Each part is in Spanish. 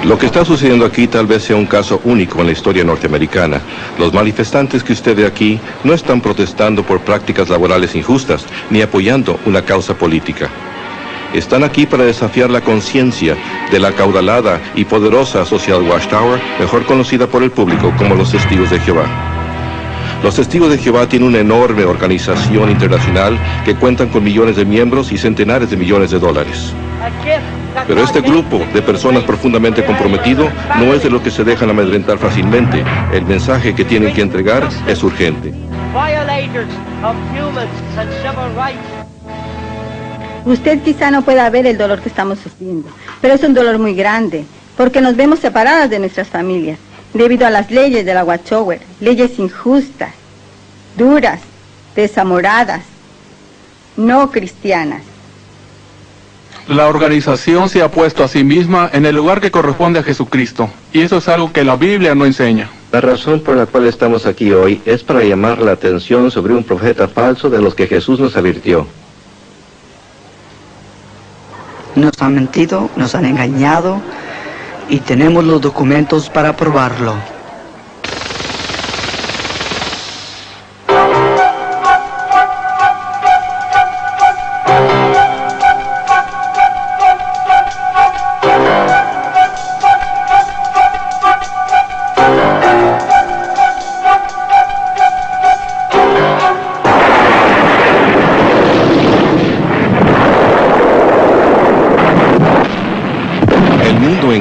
Lo que está sucediendo aquí tal vez sea un caso único en la historia norteamericana. Los manifestantes que usted ve aquí no están protestando por prácticas laborales injustas, ni apoyando una causa política. Están aquí para desafiar la conciencia de la acaudalada y poderosa Sociedad Watchtower, mejor conocida por el público como los Testigos de Jehová. Los Testigos de Jehová tienen una enorme organización internacional que cuentan con millones de miembros y centenares de millones de dólares. Pero este grupo de personas profundamente comprometido no es de los que se dejan amedrentar fácilmente. El mensaje que tienen que entregar es urgente. Usted quizá no pueda ver el dolor que estamos sufriendo, pero es un dolor muy grande, porque nos vemos separadas de nuestras familias, debido a las leyes de la Watchtower, leyes injustas, duras, desamoradas, no cristianas. La organización se ha puesto a sí misma en el lugar que corresponde a Jesucristo, y eso es algo que la Biblia no enseña. La razón por la cual estamos aquí hoy es para llamar la atención sobre un profeta falso de los que Jesús nos advirtió. Nos han mentido, nos han engañado, y tenemos los documentos para probarlo.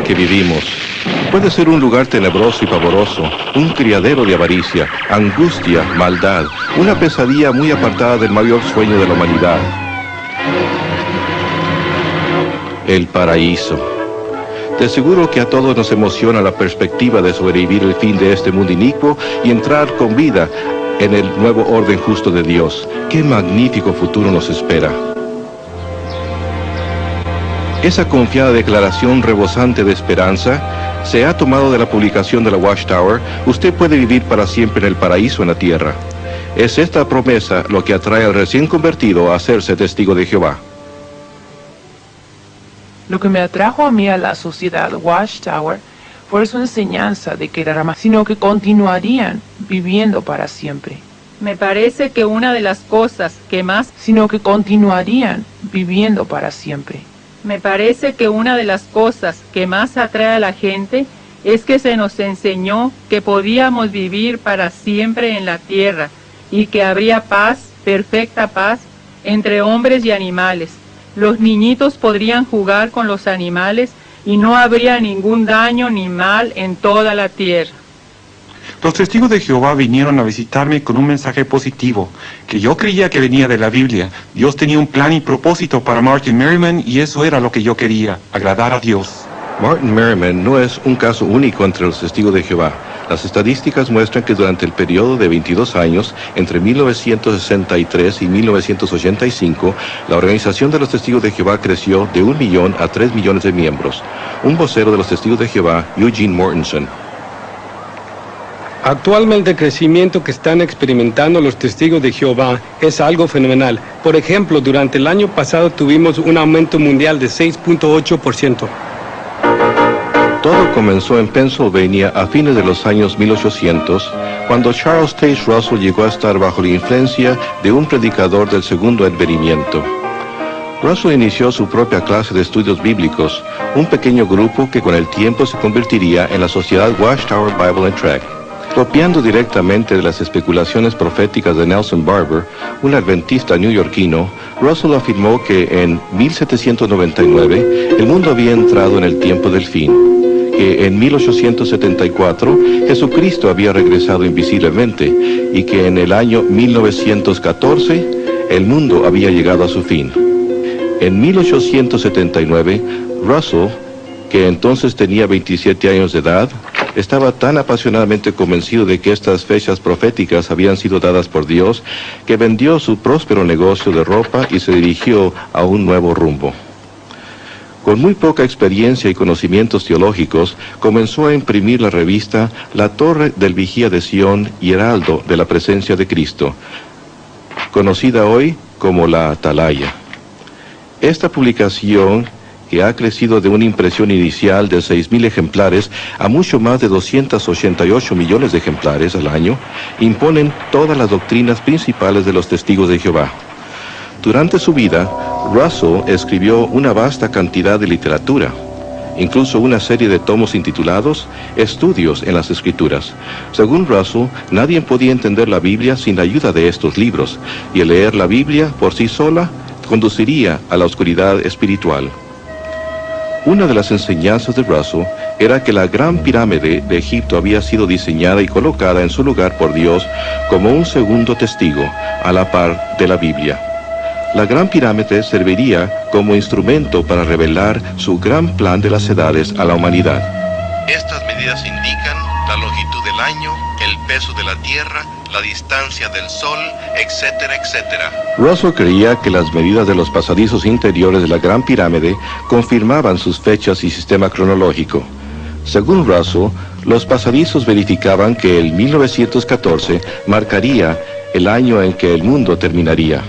Que vivimos puede ser un lugar tenebroso y pavoroso, un criadero de avaricia, angustia, maldad, una pesadilla muy apartada del mayor sueño de la humanidad: el paraíso. De seguro que a todos nos emociona la perspectiva de sobrevivir el fin de este mundo inicuo y entrar con vida en el nuevo orden justo de Dios. ¡Qué magnífico futuro nos espera! Esa confiada declaración rebosante de esperanza se ha tomado de la publicación de la Watchtower. Usted puede vivir para siempre en el paraíso en la tierra. Es esta promesa lo que atrae al recién convertido a hacerse testigo de Jehová. Lo que me atrajo a mí a la sociedad Watchtower fue su enseñanza de que era más, sino que continuarían viviendo para siempre. Me parece que una de las cosas que más... Sino que continuarían viviendo para siempre. Me parece que una de las cosas que más atrae a la gente es que se nos enseñó que podíamos vivir para siempre en la tierra y que habría paz, perfecta paz, entre hombres y animales. Los niñitos podrían jugar con los animales y no habría ningún daño ni mal en toda la tierra. Los testigos de Jehová vinieron a visitarme con un mensaje positivo, que yo creía que venía de la Biblia. Dios tenía un plan y propósito para Martin Merriman y eso era lo que yo quería, agradar a Dios. Martin Merriman no es un caso único entre los testigos de Jehová. Las estadísticas muestran que durante el periodo de 22 años, entre 1963 y 1985, la organización de los testigos de Jehová creció de 1 millón a 3 millones de miembros. Un vocero de los testigos de Jehová, Eugene Mortensen. Actualmente el crecimiento que están experimentando los testigos de Jehová es algo fenomenal. Por ejemplo, durante el año pasado tuvimos un aumento mundial de 6.8%. Todo comenzó en Pennsylvania a fines de los años 1800, cuando Charles Taze Russell llegó a estar bajo la influencia de un predicador del segundo advenimiento. Russell inició su propia clase de estudios bíblicos, un pequeño grupo que con el tiempo se convertiría en la Sociedad Watchtower Bible and Tract. Copiando directamente de las especulaciones proféticas de Nelson Barber, un adventista neoyorquino, Russell afirmó que en 1799 el mundo había entrado en el tiempo del fin, que en 1874 Jesucristo había regresado invisiblemente y que en el año 1914 el mundo había llegado a su fin. En 1879, Russell, que entonces tenía 27 años de edad, estaba tan apasionadamente convencido de que estas fechas proféticas habían sido dadas por Dios, que vendió su próspero negocio de ropa y se dirigió a un nuevo rumbo. Con muy poca experiencia y conocimientos teológicos, comenzó a imprimir la revista La Torre del Vigía de Sión y Heraldo de la Presencia de Cristo, conocida hoy como la Atalaya. Esta publicación, que ha crecido de una impresión inicial de 6.000 ejemplares a mucho más de 288 millones de ejemplares al año, imponen todas las doctrinas principales de los testigos de Jehová. Durante su vida, Russell escribió una vasta cantidad de literatura, incluso una serie de tomos intitulados Estudios en las Escrituras. Según Russell, nadie podía entender la Biblia sin la ayuda de estos libros, y el leer la Biblia por sí sola conduciría a la oscuridad espiritual. Una de las enseñanzas de Russell era que la Gran Pirámide de Egipto había sido diseñada y colocada en su lugar por Dios como un segundo testigo, a la par de la Biblia. La Gran Pirámide serviría como instrumento para revelar su gran plan de las edades a la humanidad. Estas medidas indican la longitud del año, el peso de la Tierra, la distancia del Sol, etcétera, etcétera. Russell creía que las medidas de los pasadizos interiores de la Gran Pirámide confirmaban sus fechas y sistema cronológico. Según Russell, los pasadizos verificaban que el 1914 marcaría el año en que el mundo terminaría.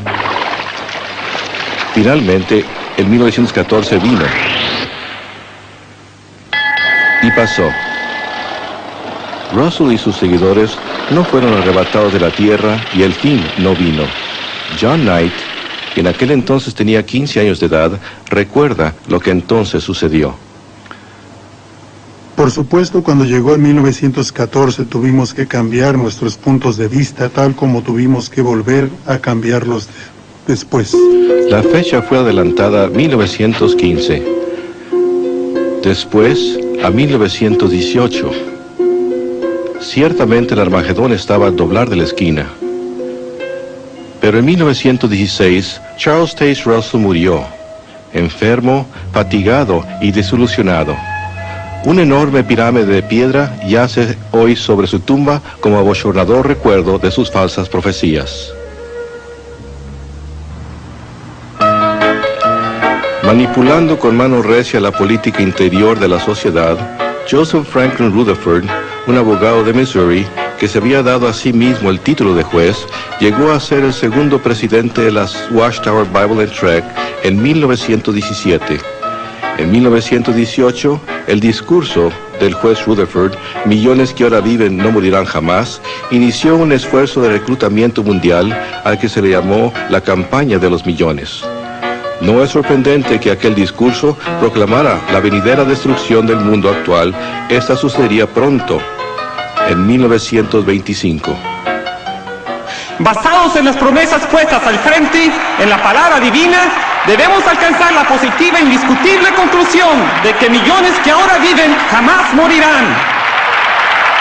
Finalmente, el 1914 vino. Y pasó. Russell y sus seguidores no fueron arrebatados de la tierra y el fin no vino. John Knight, que en aquel entonces tenía 15 años de edad, recuerda lo que entonces sucedió. Por supuesto, cuando llegó el 1914 tuvimos que cambiar nuestros puntos de vista, tal como tuvimos que volver a cambiarlos después. La fecha fue adelantada a 1915, después a 1918. Ciertamente el Armagedón estaba al doblar de la esquina. Pero en 1916, Charles Taze Russell murió, enfermo, fatigado y desilusionado. Una enorme pirámide de piedra yace hoy sobre su tumba como abochornador recuerdo de sus falsas profecías. Manipulando con mano recia la política interior de la sociedad, Joseph Franklin Rutherford, un abogado de Missouri, que se había dado a sí mismo el título de juez, llegó a ser el segundo presidente de la Watchtower Bible and Tract en 1917. En 1918, el discurso del juez Rutherford, "Millones que ahora viven no morirán jamás", inició un esfuerzo de reclutamiento mundial al que se le llamó la campaña de los millones. No es sorprendente que aquel discurso proclamara la venidera destrucción del mundo actual. Esta sucedería pronto, en 1925. Basados en las promesas puestas al frente, en la palabra divina, debemos alcanzar la positiva e indiscutible conclusión de que millones que ahora viven jamás morirán.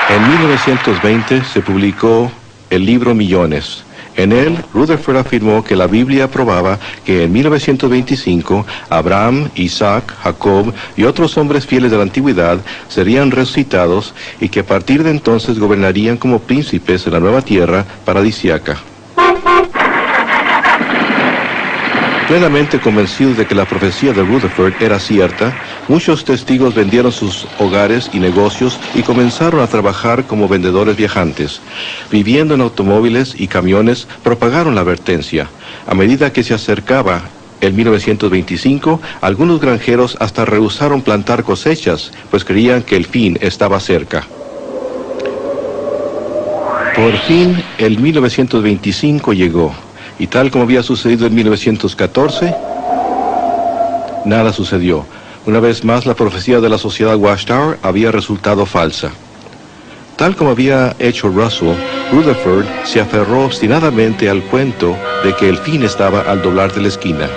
En 1920 se publicó el libro Millones. En él, Rutherford afirmó que la Biblia probaba que en 1925 Abraham, Isaac, Jacob y otros hombres fieles de la antigüedad serían resucitados y que a partir de entonces gobernarían como príncipes en la nueva tierra paradisíaca. Plenamente convencidos de que la profecía de Rutherford era cierta, muchos testigos vendieron sus hogares y negocios y comenzaron a trabajar como vendedores viajantes. Viviendo en automóviles y camiones, propagaron la advertencia. A medida que se acercaba el 1925, algunos granjeros hasta rehusaron plantar cosechas, pues creían que el fin estaba cerca. Por fin, el 1925 llegó. Y tal como había sucedido en 1914, nada sucedió. Una vez más, la profecía de la sociedad Watchtower había resultado falsa. Tal como había hecho Russell, Rutherford se aferró obstinadamente al cuento de que el fin estaba al doblar de la esquina.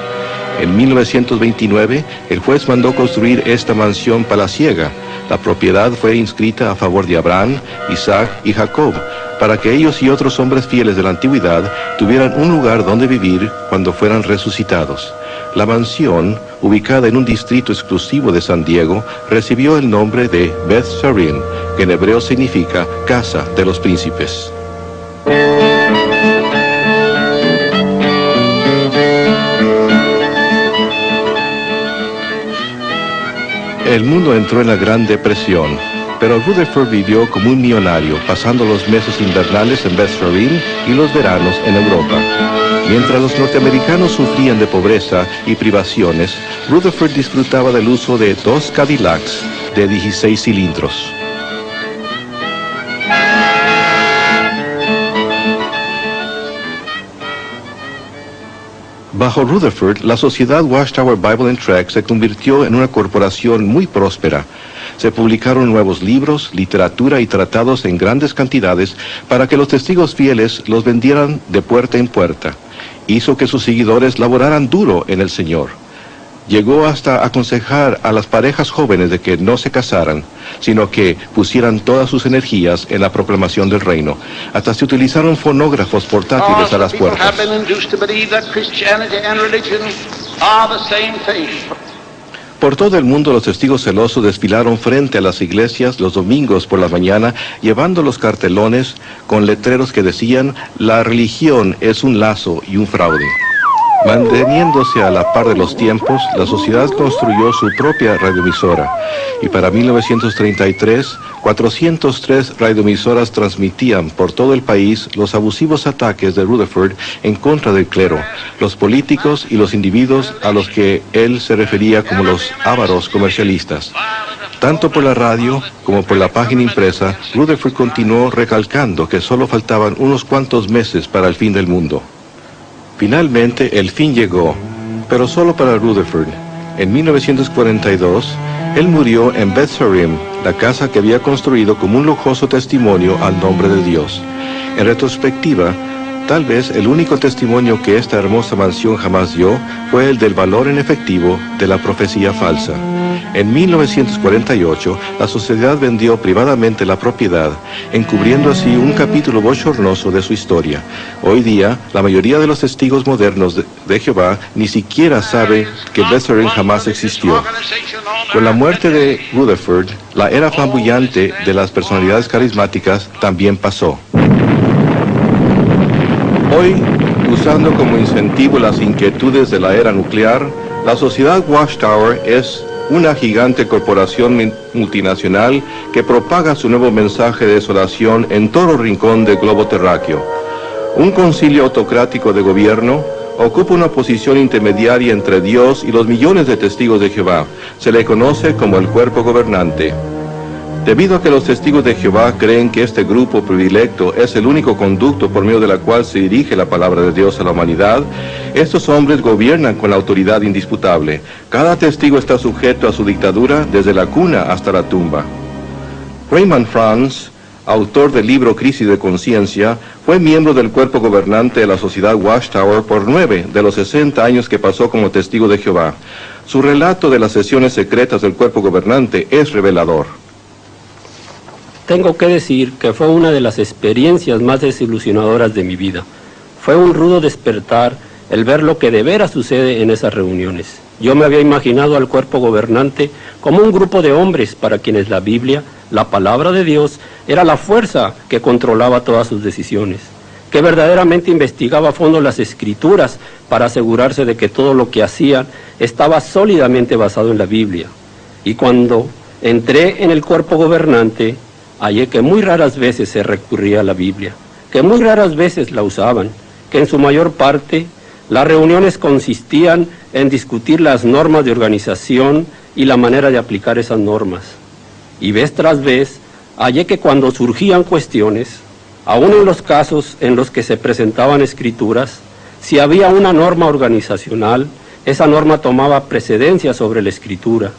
En 1929, el juez mandó construir esta mansión palaciega. La propiedad fue inscrita a favor de Abraham, Isaac y Jacob, para que ellos y otros hombres fieles de la antigüedad tuvieran un lugar donde vivir cuando fueran resucitados. La mansión, ubicada en un distrito exclusivo de San Diego, recibió el nombre de Beth Sarin, que en hebreo significa Casa de los Príncipes. El mundo entró en la Gran Depresión. pero Rutherford vivió como un millonario, pasando los meses invernales en Beth-Sarim y los veranos en Europa. Mientras los norteamericanos sufrían de pobreza y privaciones, Rutherford disfrutaba del uso de 2 Cadillacs de 16 cilindros. Bajo Rutherford, la sociedad Watchtower Bible and Tract se convirtió en una corporación muy próspera. Se publicaron nuevos libros, literatura y tratados en grandes cantidades para que los testigos fieles los vendieran de puerta en puerta. Hizo que sus seguidores laboraran duro en el Señor. Llegó hasta aconsejar a las parejas jóvenes de que no se casaran, sino que pusieran todas sus energías en la proclamación del reino. Hasta se utilizaron fonógrafos portátiles a las puertas. Por todo el mundo los testigos celosos desfilaron frente a las iglesias los domingos por la mañana, llevando los cartelones con letreros que decían: la religión es un lazo y un fraude. Manteniéndose a la par de los tiempos, la sociedad construyó su propia radioemisora, y para 1933, 403 radioemisoras transmitían por todo el país los abusivos ataques de Rutherford en contra del clero, los políticos y los individuos a los que él se refería como los ávaros comercialistas. Tanto por la radio como por la página impresa, Rutherford continuó recalcando que solo faltaban unos cuantos meses para el fin del mundo. Finalmente, el fin llegó, pero solo para Rutherford. En 1942, él murió en Beth-Sarim, la casa que había construido como un lujoso testimonio al nombre de Dios. En retrospectiva, tal vez el único testimonio que esta hermosa mansión jamás dio fue el del valor en efectivo de la profecía falsa. En 1948, la sociedad vendió privadamente la propiedad, encubriendo así un capítulo bochornoso de su historia. Hoy día, la mayoría de los testigos modernos de Jehová ni siquiera sabe que Beth-Sarim jamás existió. Con la muerte de Rutherford, la era flamboyante de las personalidades carismáticas también pasó. Hoy, usando como incentivo las inquietudes de la era nuclear, la sociedad Watchtower es una gigante corporación multinacional que propaga su nuevo mensaje de desolación en todo rincón del globo terráqueo. Un concilio autocrático de gobierno ocupa una posición intermediaria entre Dios y los millones de testigos de Jehová. Se le conoce como el cuerpo gobernante. Debido a que los testigos de Jehová creen que este grupo predilecto es el único conducto por medio de la cual se dirige la palabra de Dios a la humanidad, estos hombres gobiernan con la autoridad indisputable. Cada testigo está sujeto a su dictadura desde la cuna hasta la tumba. Raymond Franz, autor del libro Crisis de Conciencia, fue miembro del cuerpo gobernante de la sociedad Watchtower por 9 de los 60 años que pasó como testigo de Jehová. Su relato de las sesiones secretas del cuerpo gobernante es revelador. Tengo que decir que fue una de las experiencias más desilusionadoras de mi vida. Fue un rudo despertar el ver lo que de veras sucede en esas reuniones. Yo me había imaginado al cuerpo gobernante como un grupo de hombres para quienes la Biblia, la palabra de Dios, era la fuerza que controlaba todas sus decisiones, que verdaderamente investigaba a fondo las Escrituras para asegurarse de que todo lo que hacían estaba sólidamente basado en la Biblia. Y cuando entré en el cuerpo gobernante, hallé que muy raras veces se recurría a la Biblia, que muy raras veces la usaban, que en su mayor parte las reuniones consistían en discutir las normas de organización y la manera de aplicar esas normas. Y vez tras vez, hallé que cuando surgían cuestiones, aún en los casos en los que se presentaban escrituras, si había una norma organizacional, esa norma tomaba precedencia sobre la escritura.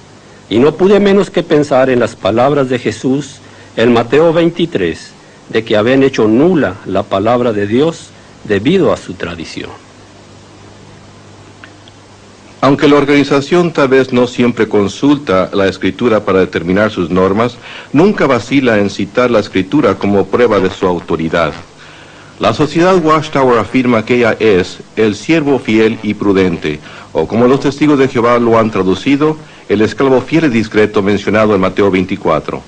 Y no pude menos que pensar en las palabras de Jesús en Mateo 23, de que habían hecho nula la palabra de Dios debido a su tradición. Aunque la organización tal vez no siempre consulta la Escritura para determinar sus normas, nunca vacila en citar la Escritura como prueba de su autoridad. La sociedad Watchtower afirma que ella es el siervo fiel y prudente, o como los testigos de Jehová lo han traducido, el esclavo fiel y discreto mencionado en Mateo 24.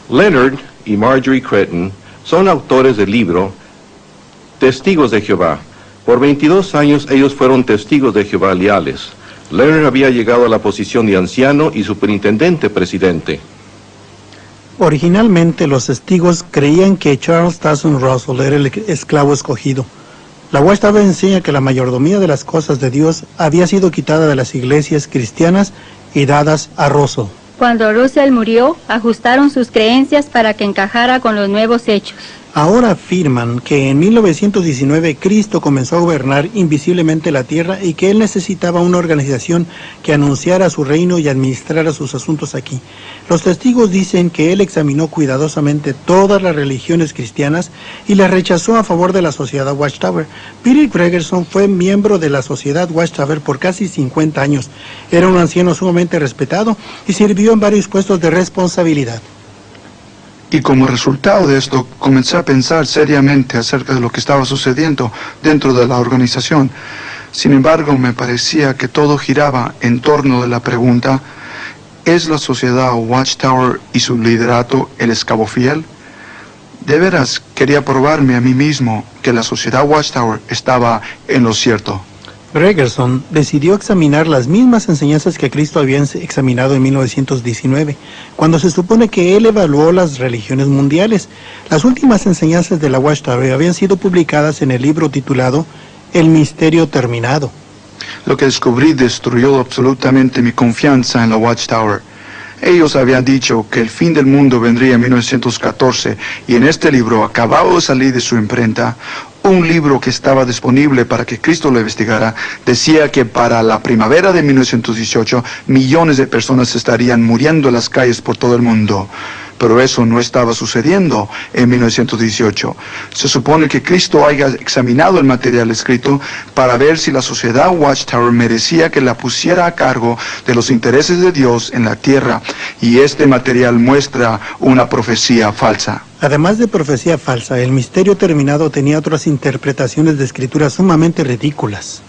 Leonard y Marjorie Creighton son autores del libro Testigos de Jehová. Por 22 años ellos fueron testigos de Jehová leales. Leonard había llegado a la posición de anciano y superintendente presidente. Originalmente, los testigos creían que Charles Taze Russell era el esclavo escogido. La Watchtower enseña que la mayordomía de las cosas de Dios había sido quitada de las iglesias cristianas y dadas a Russell. Cuando Russell murió, ajustaron sus creencias para que encajara con los nuevos hechos. Ahora afirman que en 1919 Cristo comenzó a gobernar invisiblemente la tierra y que Él necesitaba una organización que anunciara su reino y administrara sus asuntos aquí. Los testigos dicen que Él examinó cuidadosamente todas las religiones cristianas y las rechazó a favor de la Sociedad Watchtower. Peter Gregerson fue miembro de la Sociedad Watchtower por casi 50 años. Era un anciano sumamente respetado y sirvió en varios puestos de responsabilidad. Y como resultado de esto, comencé a pensar seriamente acerca de lo que estaba sucediendo dentro de la organización. Sin embargo, me parecía que todo giraba en torno de la pregunta, ¿es la sociedad Watchtower y su liderato el esclavo fiel? De veras, quería probarme a mí mismo que la sociedad Watchtower estaba en lo cierto. Gregerson decidió examinar las mismas enseñanzas que Cristo había examinado en 1919, cuando se supone que él evaluó las religiones mundiales. Las últimas enseñanzas de la Watchtower habían sido publicadas en el libro titulado El Misterio Terminado. Lo que descubrí destruyó absolutamente mi confianza en la Watchtower. Ellos habían dicho que el fin del mundo vendría en 1914 y en este libro, acabado de salir de su imprenta, un libro que estaba disponible para que Cristo lo investigara, decía que para la primavera de 1918 millones de personas estarían muriendo en las calles por todo el mundo. Pero eso no estaba sucediendo en 1918. Se supone que Cristo haya examinado el material escrito para ver si la sociedad Watchtower merecía que la pusiera a cargo de los intereses de Dios en la tierra. Y este material muestra una profecía falsa. Además de profecía falsa, el misterio terminado tenía otras interpretaciones de escrituras sumamente ridículas.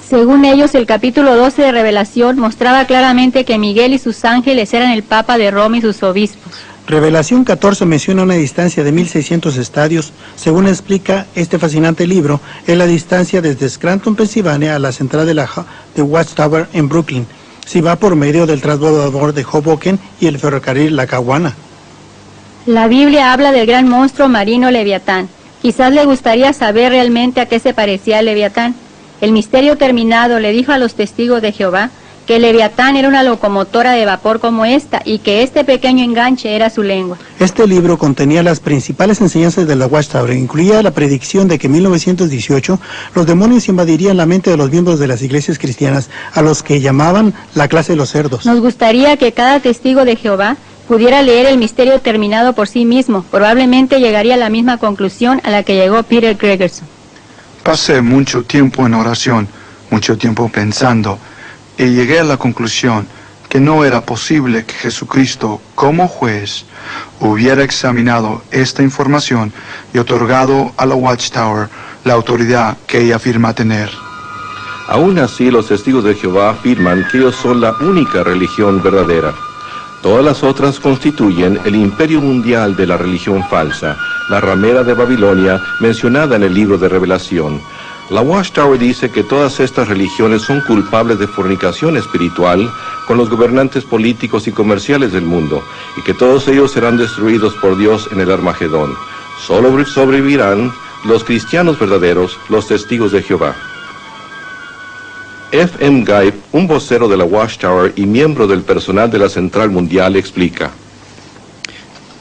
Según ellos, el capítulo 12 de Revelación mostraba claramente que Miguel y sus ángeles eran el Papa de Roma y sus obispos. Revelación 14 menciona una distancia de 1600 estadios. Según explica este fascinante libro, es la distancia desde Scranton, Pensilvania, a la central de Watchtower en Brooklyn, si va por medio del transbordador de Hoboken y el ferrocarril Lackawanna. La Biblia habla del gran monstruo marino Leviatán. Quizás le gustaría saber realmente a qué se parecía el Leviatán. El misterio terminado le dijo a los testigos de Jehová que el Leviatán era una locomotora de vapor como esta y que este pequeño enganche era su lengua. Este libro contenía las principales enseñanzas de la Watchtower, incluía la predicción de que en 1918 los demonios invadirían la mente de los miembros de las iglesias cristianas, a los que llamaban la clase de los cerdos. Nos gustaría que cada testigo de Jehová pudiera leer el misterio terminado por sí mismo. Probablemente llegaría a la misma conclusión a la que llegó Peter Gregerson. Pasé mucho tiempo en oración, mucho tiempo pensando, y llegué a la conclusión que no era posible que Jesucristo, como juez, hubiera examinado esta información y otorgado a la Watchtower la autoridad que ella afirma tener. Aún así, los testigos de Jehová afirman que ellos son la única religión verdadera. Todas las otras constituyen el imperio mundial de la religión falsa, la ramera de Babilonia mencionada en el libro de Revelación. La Watchtower dice que todas estas religiones son culpables de fornicación espiritual con los gobernantes políticos y comerciales del mundo, y que todos ellos serán destruidos por Dios en el Armagedón. Solo sobrevivirán los cristianos verdaderos, los testigos de Jehová. F. M. Guy, un vocero de la Watchtower y miembro del personal de la Central Mundial, explica: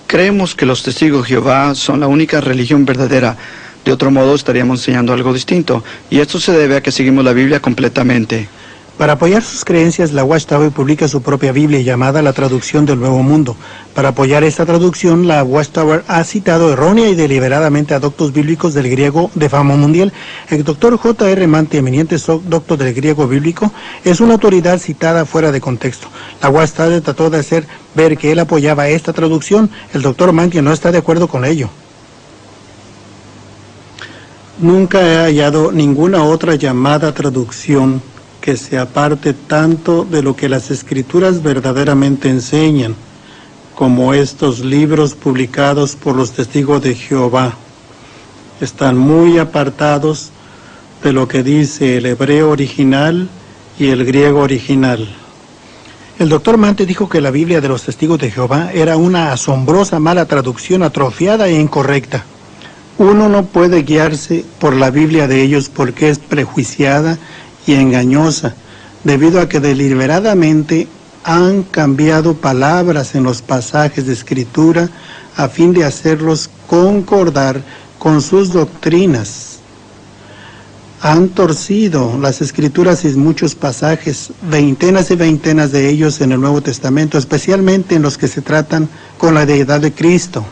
creemos que los testigos de Jehová son la única religión verdadera. De otro modo estaríamos enseñando algo distinto, y esto se debe a que seguimos la Biblia completamente. Para apoyar sus creencias, la Watchtower publica su propia Biblia llamada La Traducción del Nuevo Mundo. Para apoyar esta traducción, la Watchtower ha citado errónea y deliberadamente a doctos bíblicos del griego de fama mundial. El doctor J. R. Manti, eminente doctor del griego bíblico, es una autoridad citada fuera de contexto. La Watchtower trató de hacer ver que él apoyaba esta traducción. El doctor Manti no está de acuerdo con ello. Nunca he hallado ninguna otra llamada traducción que se aparte tanto de lo que las Escrituras verdaderamente enseñan, como estos libros publicados por los testigos de Jehová. Están muy apartados de lo que dice el hebreo original y el griego original. El doctor Mante dijo que la Biblia de los Testigos de Jehová era una asombrosa mala traducción atrofiada e incorrecta. Uno no puede guiarse por la Biblia de ellos porque es prejuiciada y engañosa, debido a que deliberadamente han cambiado palabras en los pasajes de Escritura a fin de hacerlos concordar con sus doctrinas. Han torcido las Escrituras en muchos pasajes, veintenas y veintenas de ellos en el Nuevo Testamento, especialmente en los que se tratan con la deidad de Cristo.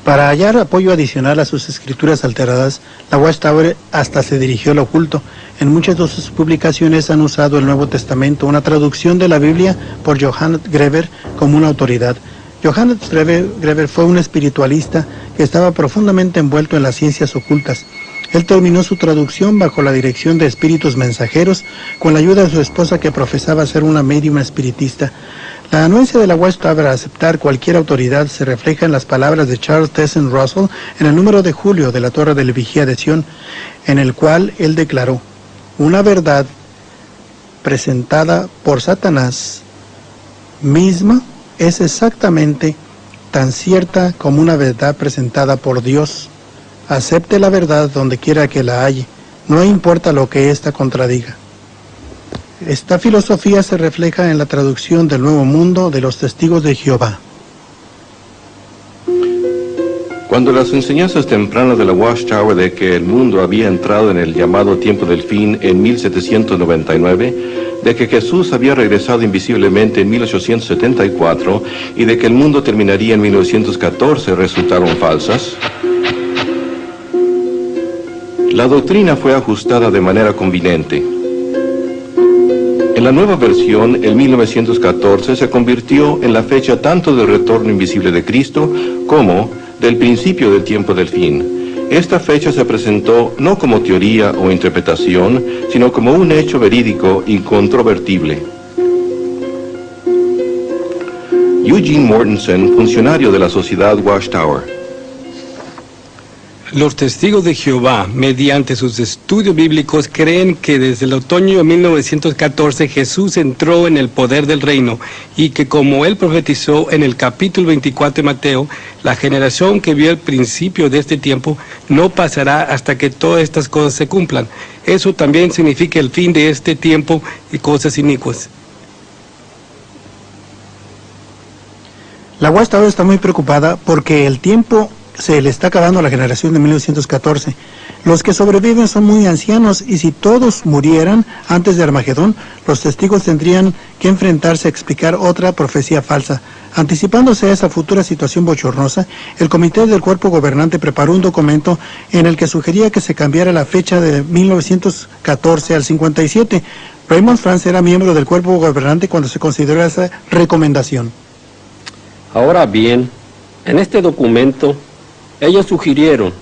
Para hallar apoyo adicional a sus escrituras alteradas, la Watchtower hasta se dirigió al oculto. En muchas de sus publicaciones han usado el Nuevo Testamento, una traducción de la Biblia por Johannes Greber, como una autoridad. Johannes Greber fue un espiritualista que estaba profundamente envuelto en las ciencias ocultas. Él terminó su traducción bajo la dirección de espíritus mensajeros, con la ayuda de su esposa que profesaba ser una médium espiritista. La anuencia de la Watchtower a aceptar cualquier autoridad se refleja en las palabras de Charles Taze Russell en el número de julio de la Torre de la Vigía de Sion, en el cual él declaró: una verdad presentada por Satanás misma es exactamente tan cierta como una verdad presentada por Dios. Acepte la verdad donde quiera que la halle, no importa lo que ésta contradiga. Esta filosofía se refleja en la traducción del Nuevo Mundo de los Testigos de Jehová. Cuando las enseñanzas tempranas de la Watchtower de que el mundo había entrado en el llamado tiempo del fin en 1799, de que Jesús había regresado invisiblemente en 1874 y de que el mundo terminaría en 1914 resultaron falsas, la doctrina fue ajustada de manera conveniente. En la nueva versión, el 1914 se convirtió en la fecha tanto del retorno invisible de Cristo como del principio del tiempo del fin. Esta fecha se presentó no como teoría o interpretación, sino como un hecho verídico incontrovertible. Eugene Mortensen, funcionario de la Sociedad Watchtower. Los testigos de Jehová, mediante sus estudios bíblicos, creen que desde el otoño de 1914 Jesús entró en el poder del reino y que, como él profetizó en el capítulo 24 de Mateo, la generación que vio el principio de este tiempo no pasará hasta que todas estas cosas se cumplan. Eso también significa el fin de este tiempo y cosas inicuas. La Watchtower está muy preocupada porque el tiempo se le está acabando a la generación de 1914. Los que sobreviven son muy ancianos y si todos murieran antes de Armagedón, los testigos tendrían que enfrentarse a explicar otra profecía falsa. Anticipándose a esa futura situación bochornosa, el comité del cuerpo gobernante preparó un documento en el que sugería que se cambiara la fecha de 1914 al 57. Raymond France era miembro del cuerpo gobernante cuando se consideró esa recomendación. Ahora bien, en este documento, ellos sugirieron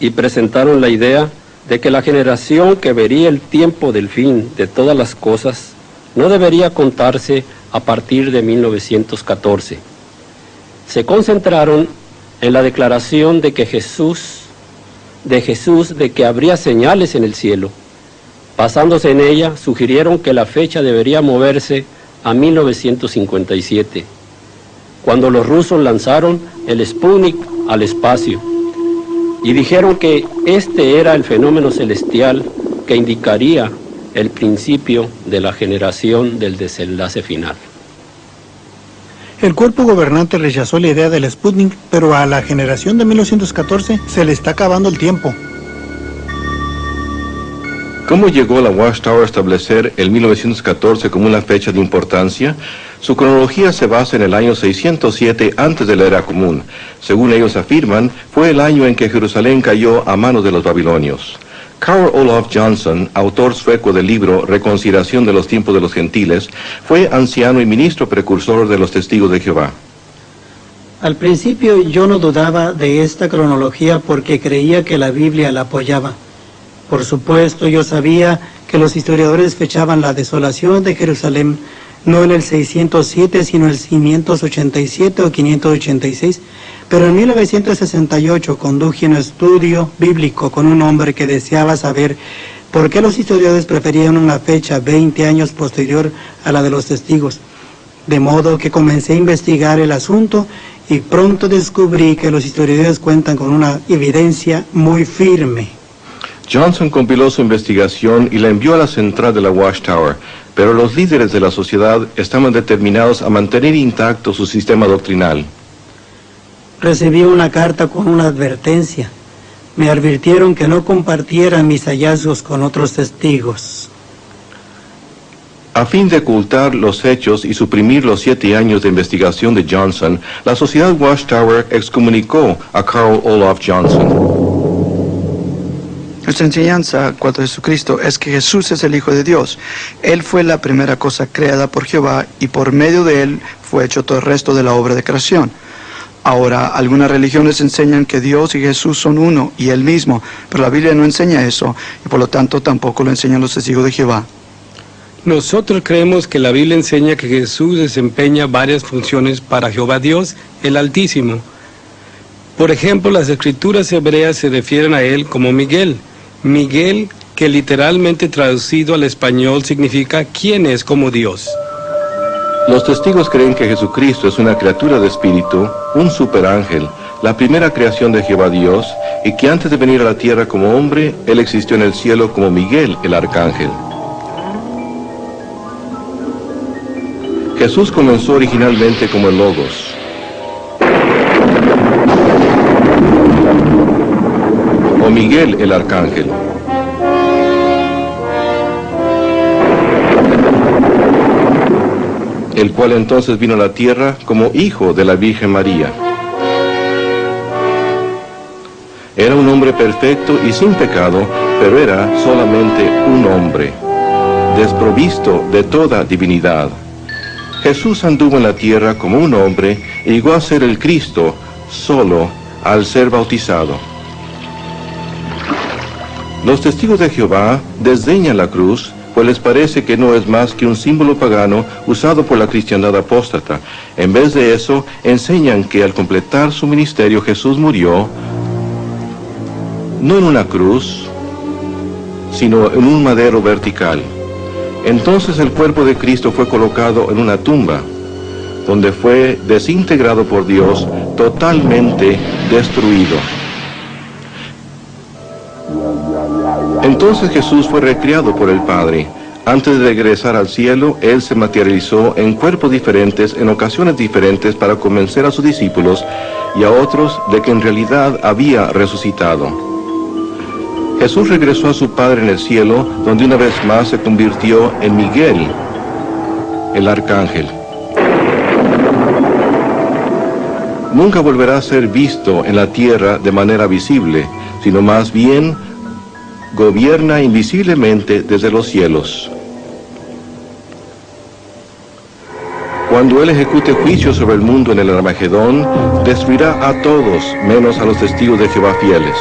y presentaron la idea de que la generación que vería el tiempo del fin de todas las cosas no debería contarse a partir de 1914. Se concentraron en la declaración de Jesús de que habría señales en el cielo. Basándose en ella, sugirieron que la fecha debería moverse a 1957, cuando los rusos lanzaron el Sputnik al espacio, y dijeron que este era el fenómeno celestial que indicaría el principio de la generación del desenlace final. El cuerpo gobernante rechazó la idea del Sputnik, pero a la generación de 1914 se le está acabando el tiempo. ¿Cómo llegó la Watchtower a establecer el 1914 como una fecha de importancia? Su cronología se basa en el año 607 antes de la era común. Según ellos afirman, fue el año en que Jerusalén cayó a manos de los babilonios. Carl Olof Johnson, autor sueco del libro Reconciliación de los tiempos de los gentiles, fue anciano y ministro precursor de los Testigos de Jehová. Al principio yo no dudaba de esta cronología porque creía que la Biblia la apoyaba. Por supuesto, yo sabía que los historiadores fechaban la desolación de Jerusalén no en el 607, sino en el 587 o 586, pero en 1968 conduje un estudio bíblico con un hombre que deseaba saber ¿Por qué los historiadores preferían una fecha 20 años posterior a la de los testigos? De modo que comencé a investigar el asunto y pronto descubrí que los historiadores cuentan con una evidencia muy firme. Johnson compiló su investigación y la envió a la central de la Watchtower, pero los líderes de la sociedad estaban determinados a mantener intacto su sistema doctrinal. Recibí una carta con una advertencia. Me advirtieron que no compartiera mis hallazgos con otros testigos. A fin de ocultar los hechos y suprimir los 7 años de investigación de Johnson, la sociedad Watchtower excomunicó a Carl Olof Johnson. Nuestra enseñanza cuanto a Jesucristo es que Jesús es el Hijo de Dios. Él fue la primera cosa creada por Jehová y por medio de él fue hecho todo el resto de la obra de creación. Ahora, algunas religiones enseñan que Dios y Jesús son uno y él mismo, pero la Biblia no enseña eso y por lo tanto tampoco lo enseñan los testigos de Jehová. Nosotros creemos que la Biblia enseña que Jesús desempeña varias funciones para Jehová Dios, el Altísimo. Por ejemplo, las escrituras hebreas se refieren a él como Miguel. Miguel, que literalmente traducido al español significa ¿quién es como Dios? Los testigos creen que Jesucristo es una criatura de espíritu, un superángel, la primera creación de Jehová Dios, y que antes de venir a la tierra como hombre, él existió en el cielo como Miguel, el arcángel. Jesús comenzó originalmente como el Logos. O Miguel, el arcángel. El cual entonces vino a la tierra como hijo de la Virgen María. Era un hombre perfecto y sin pecado, pero era solamente un hombre, desprovisto de toda divinidad. Jesús anduvo en la tierra como un hombre y llegó a ser el Cristo solo al ser bautizado. Los testigos de Jehová desdeñan la cruz, pues les parece que no es más que un símbolo pagano usado por la cristiandad apóstata. En vez de eso, enseñan que al completar su ministerio Jesús murió, no en una cruz, sino en un madero vertical. Entonces el cuerpo de Cristo fue colocado en una tumba, donde fue desintegrado por Dios, totalmente destruido. Entonces Jesús fue recreado por el Padre. Antes de regresar al cielo, Él se materializó en cuerpos diferentes, en ocasiones diferentes, para convencer a sus discípulos y a otros de que en realidad había resucitado. Jesús regresó a su Padre en el cielo, donde una vez más se convirtió en Miguel, el arcángel. Nunca volverá a ser visto en la tierra de manera visible, sino más bien gobierna invisiblemente desde los cielos. Cuando Él ejecute juicio sobre el mundo en el Armagedón, destruirá a todos, menos a los testigos de Jehová fieles.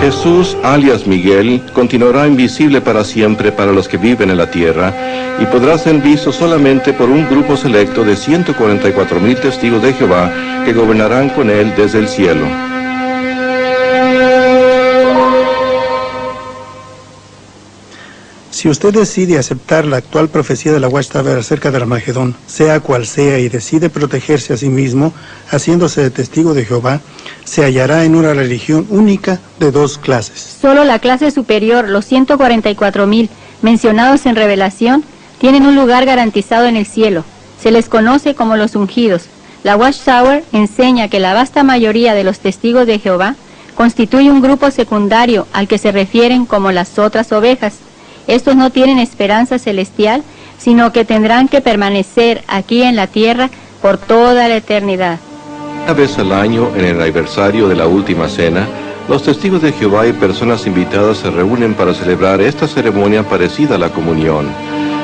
Jesús, alias Miguel, continuará invisible para siempre para los que viven en la tierra y podrá ser visto solamente por un grupo selecto de 144,000 testigos de Jehová que gobernarán con él desde el cielo. Si usted decide aceptar la actual profecía de la Watchtower acerca del Armagedón, sea cual sea, y decide protegerse a sí mismo, haciéndose de testigo de Jehová, se hallará en una religión única de dos clases. Solo la clase superior, los 144,000 mencionados en Revelación, tienen un lugar garantizado en el cielo. Se les conoce como los ungidos. La Watchtower enseña que la vasta mayoría de los testigos de Jehová constituye un grupo secundario al que se refieren como las otras ovejas. Estos no tienen esperanza celestial, sino que tendrán que permanecer aquí en la tierra por toda la eternidad. Una vez al año, en el aniversario de la Última Cena, Los testigos de Jehová y personas invitadas se reúnen para celebrar esta ceremonia parecida a la comunión.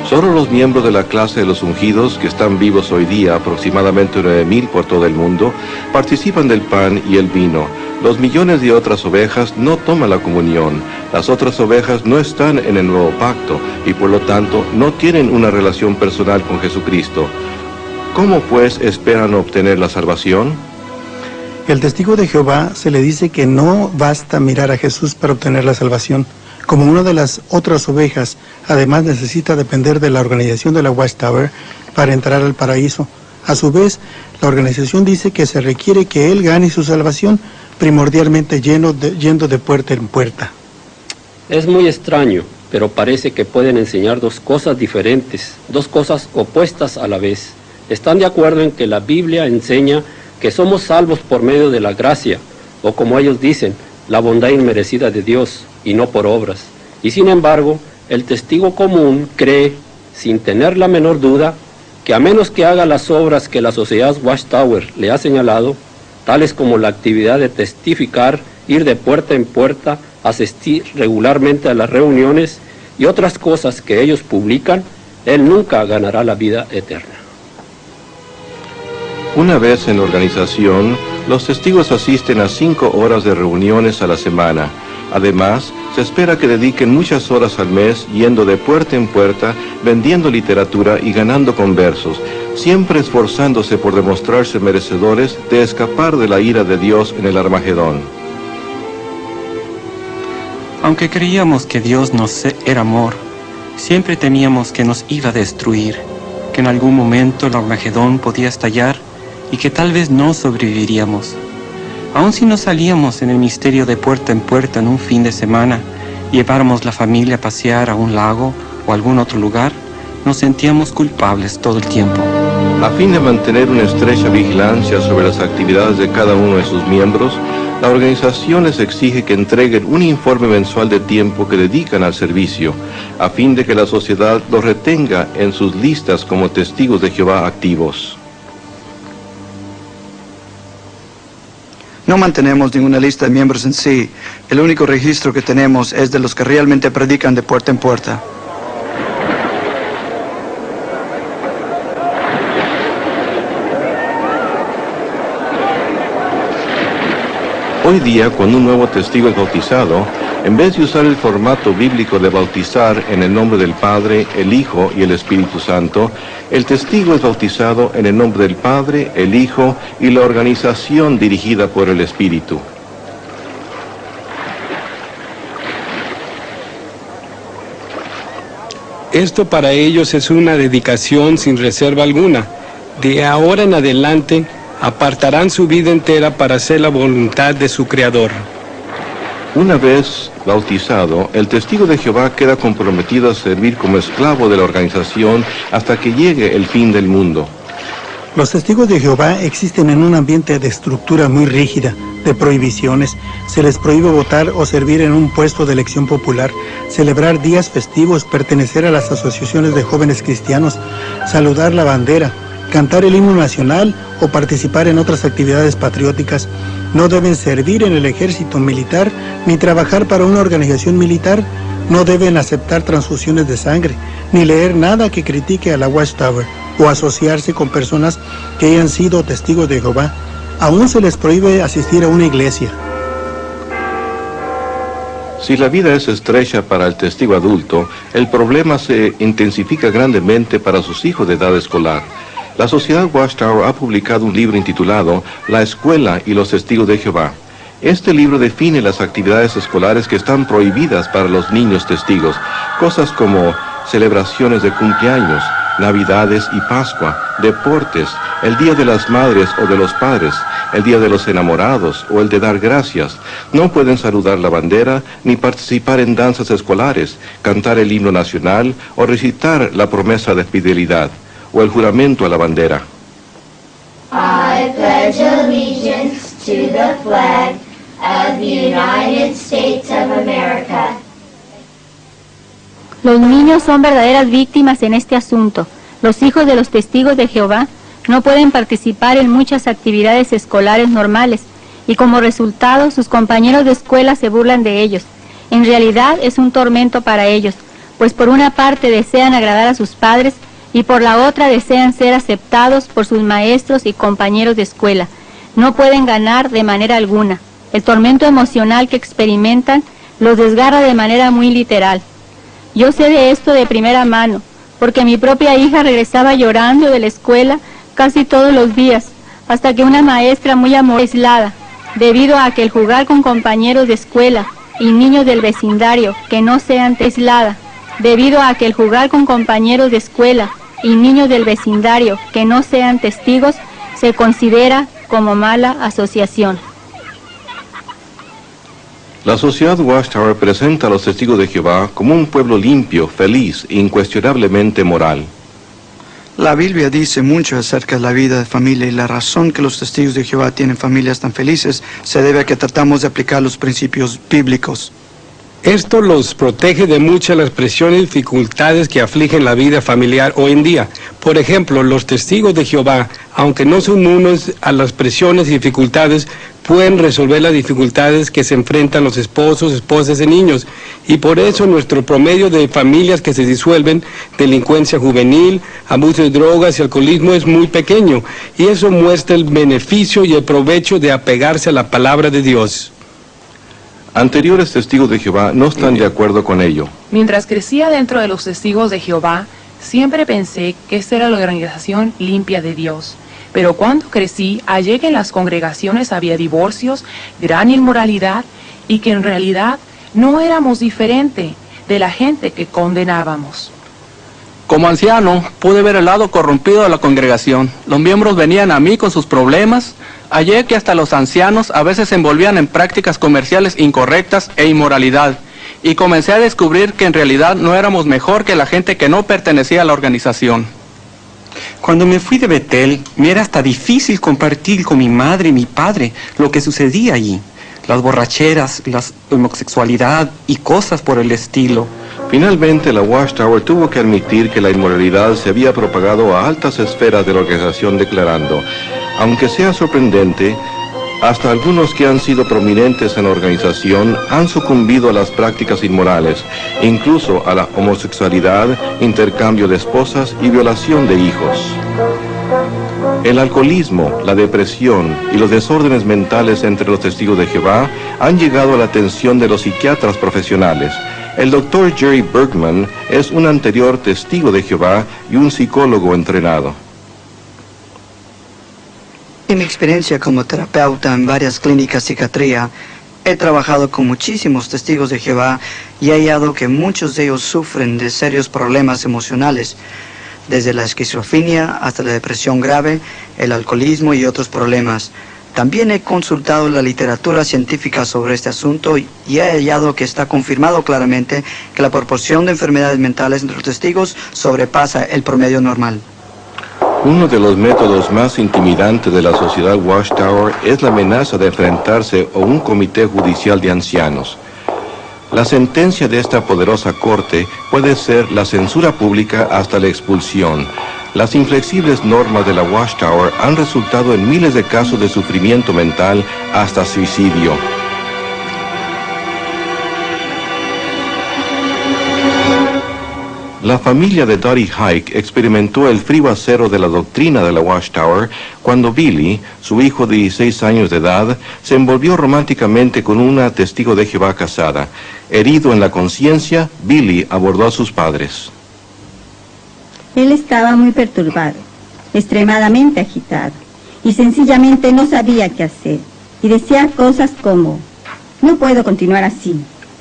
Solo los miembros de la clase de los ungidos, que están vivos hoy día, aproximadamente 9,000 por todo el mundo, participan del pan y el vino. Los millones de otras ovejas no toman la comunión. Las otras ovejas no están en el nuevo pacto y por lo tanto no tienen una relación personal con Jesucristo. ¿Cómo pues esperan obtener la salvación? El testigo de Jehová se le dice que no basta mirar a Jesús para obtener la salvación. Como una de las otras ovejas, además necesita depender de la organización de la Watchtower para entrar al paraíso. A su vez, la organización dice que se requiere que él gane su salvación, primordialmente yendo de puerta en puerta. Es muy extraño, pero parece que pueden enseñar dos cosas diferentes, dos cosas opuestas a la vez. Están de acuerdo en que la Biblia enseña que somos salvos por medio de la gracia, o como ellos dicen, la bondad inmerecida de Dios, y no por obras. Y sin embargo, el testigo común cree, sin tener la menor duda, que a menos que haga las obras que la sociedad Watchtower le ha señalado, tales como la actividad de testificar, ir de puerta en puerta, asistir regularmente a las reuniones y otras cosas que ellos publican, él nunca ganará la vida eterna. Una vez en la organización, los testigos asisten a 5 horas de reuniones a la semana. Además, se espera que dediquen muchas horas al mes yendo de puerta en puerta, vendiendo literatura y ganando conversos, siempre esforzándose por demostrarse merecedores de escapar de la ira de Dios en el Armagedón. Aunque creíamos que Dios era amor, siempre temíamos que nos iba a destruir, que en algún momento el Armagedón podía estallar y que tal vez no sobreviviríamos. Aun si no salíamos en el misterio de puerta en puerta en un fin de semana y lleváramos la familia a pasear a un lago o a algún otro lugar, nos sentíamos culpables todo el tiempo. A fin de mantener una estrecha vigilancia sobre las actividades de cada uno de sus miembros, la organización les exige que entreguen un informe mensual de tiempo que dedican al servicio, a fin de que la sociedad los retenga en sus listas como testigos de Jehová activos. No mantenemos ninguna lista de miembros en sí. El único registro que tenemos es de los que realmente predican de puerta en puerta. Hoy día, cuando un nuevo testigo es bautizado, en vez de usar el formato bíblico de bautizar en el nombre del Padre, el Hijo y el Espíritu Santo, el testigo es bautizado en el nombre del Padre, el Hijo y la organización dirigida por el Espíritu. Esto para ellos es una dedicación sin reserva alguna. De ahora en adelante, apartarán su vida entera para hacer la voluntad de su Creador. Una vez bautizado, el testigo de Jehová queda comprometido a servir como esclavo de la organización hasta que llegue el fin del mundo. Los testigos de Jehová existen en un ambiente de estructura muy rígida, de prohibiciones. Se les prohíbe votar o servir en un puesto de elección popular, celebrar días festivos, pertenecer a las asociaciones de jóvenes cristianos, saludar la bandera, cantar el himno nacional o participar en otras actividades patrióticas. No deben servir en el ejército militar ni trabajar para una organización militar. No deben aceptar transfusiones de sangre ni leer nada que critique a la Watchtower o asociarse con personas que hayan sido testigos de Jehová. Aún se les prohíbe asistir a una iglesia. Si la vida es estrecha para el testigo adulto, el problema se intensifica grandemente para sus hijos de edad escolar. La Sociedad Watchtower ha publicado un libro intitulado La Escuela y los Testigos de Jehová. Este libro define las actividades escolares que están prohibidas para los niños testigos, cosas como celebraciones de cumpleaños, Navidades y Pascua, deportes, el Día de las Madres o de los Padres, el Día de los Enamorados o el de dar gracias. No pueden saludar la bandera ni participar en danzas escolares, cantar el himno nacional o recitar la promesa de fidelidad o el juramento a la bandera. I pledge allegiance to the flag of the United States of America. Los niños son verdaderas víctimas en este asunto. Los hijos de los testigos de Jehová no pueden participar en muchas actividades escolares normales y como resultado sus compañeros de escuela se burlan de ellos. En realidad es un tormento para ellos, pues por una parte desean agradar a sus padres y por la otra desean ser aceptados por sus maestros y compañeros de escuela. No pueden ganar de manera alguna. El tormento emocional que experimentan los desgarra de manera muy literal. Yo sé de esto de primera mano, porque mi propia hija regresaba llorando de la escuela casi todos los días, hasta que una maestra muy amorosa aislada, debido a que el jugar con compañeros de escuela y niños del vecindario que no sean aislada, debido a que el jugar con compañeros de escuela y niños del vecindario que no sean testigos se considera como mala asociación. La sociedad Watchtower presenta a los testigos de Jehová como un pueblo limpio, feliz e incuestionablemente moral. La Biblia dice mucho acerca de la vida de familia y la razón que los testigos de Jehová tienen familias tan felices se debe a que tratamos de aplicar los principios bíblicos. Esto los protege de muchas de las presiones y dificultades que afligen la vida familiar hoy en día. Por ejemplo, los testigos de Jehová, aunque no son inmunes a las presiones y dificultades, pueden resolver las dificultades que se enfrentan los esposos, esposas y niños. Y por eso nuestro promedio de familias que se disuelven, delincuencia juvenil, abuso de drogas y alcoholismo es muy pequeño. Y eso muestra el beneficio y el provecho de apegarse a la palabra de Dios. Anteriores testigos de Jehová no están de acuerdo con ello. Mientras crecía dentro de los testigos de Jehová, siempre pensé que esta era la organización limpia de Dios. Pero cuando crecí, hallé que en las congregaciones había divorcios, gran inmoralidad, y que en realidad no éramos diferente de la gente que condenábamos. Como anciano, pude ver el lado corrompido de la congregación. Los miembros venían a mí con sus problemas. Hallé que hasta los ancianos a veces se envolvían en prácticas comerciales incorrectas e inmoralidad. Y comencé a descubrir que en realidad no éramos mejor que la gente que no pertenecía a la organización. Cuando me fui de Betel, me era hasta difícil compartir con mi madre y mi padre lo que sucedía allí. Las borracheras, la homosexualidad y cosas por el estilo. Finalmente, la Watchtower tuvo que admitir que la inmoralidad se había propagado a altas esferas de la organización, declarando: aunque sea sorprendente, hasta algunos que han sido prominentes en la organización han sucumbido a las prácticas inmorales, incluso a la homosexualidad, intercambio de esposas y violación de hijos. El alcoholismo, la depresión y los desórdenes mentales entre los testigos de Jehová han llegado a la atención de los psiquiatras profesionales. El Dr. Jerry Bergman es un anterior testigo de Jehová y un psicólogo entrenado. En mi experiencia como terapeuta en varias clínicas de psiquiatría, he trabajado con muchísimos testigos de Jehová y he hallado que muchos de ellos sufren de serios problemas emocionales, desde la esquizofrenia hasta la depresión grave, el alcoholismo y otros problemas. También he consultado la literatura científica sobre este asunto y he hallado que está confirmado claramente que la proporción de enfermedades mentales entre los testigos sobrepasa el promedio normal. Uno de los métodos más intimidantes de la sociedad Watchtower es la amenaza de enfrentarse a un comité judicial de ancianos. La sentencia de esta poderosa corte puede ser la censura pública hasta la expulsión. Las inflexibles normas de la Watchtower han resultado en miles de casos de sufrimiento mental hasta suicidio. La familia de Dottie Hike experimentó el frío acero de la doctrina de la Watchtower cuando Billy, su hijo de 16 años de edad, se envolvió románticamente con una testigo de Jehová casada. Herido en la conciencia, Billy abordó a sus padres. Él estaba muy perturbado, extremadamente agitado, y sencillamente no sabía qué hacer, y decía cosas como: no puedo continuar así,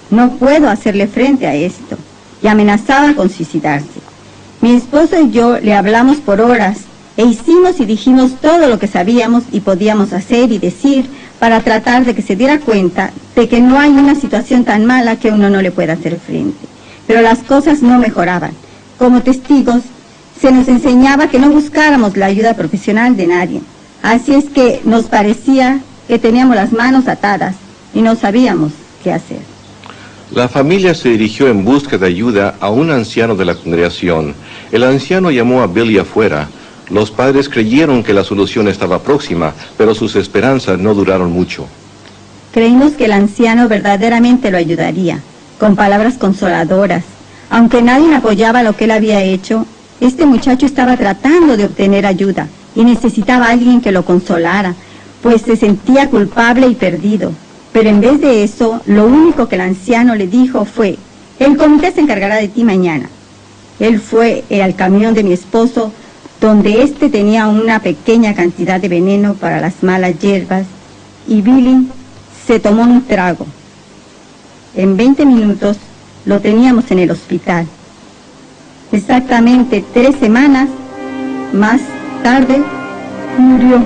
no puedo hacerle frente a esto, y amenazaba con suicidarse. Mi esposo y yo le hablamos por horas, e hicimos y dijimos todo lo que sabíamos y podíamos hacer y decir para tratar de que se diera cuenta de que no hay una situación tan mala que uno no le pueda hacer frente. Pero las cosas no mejoraban. Como testigos, se nos enseñaba que no buscáramos la ayuda profesional de nadie. Así es que nos parecía que teníamos las manos atadas y no sabíamos qué hacer. La familia se dirigió en busca de ayuda a un anciano de la congregación. El anciano llamó a Billy afuera. Los padres creyeron que la solución estaba próxima, pero sus esperanzas no duraron mucho. Creímos que el anciano verdaderamente lo ayudaría, con palabras consoladoras. Aunque nadie apoyaba lo que él había hecho, este muchacho estaba tratando de obtener ayuda y necesitaba a alguien que lo consolara, pues se sentía culpable y perdido. Pero en vez de eso, lo único que el anciano le dijo fue: el comité se encargará de ti mañana. Él fue al camión de mi esposo, donde éste tenía una pequeña cantidad de veneno para las malas hierbas, y Billy se tomó un trago. En 20 minutos lo teníamos en el hospital. Exactamente 3 semanas más tarde murió.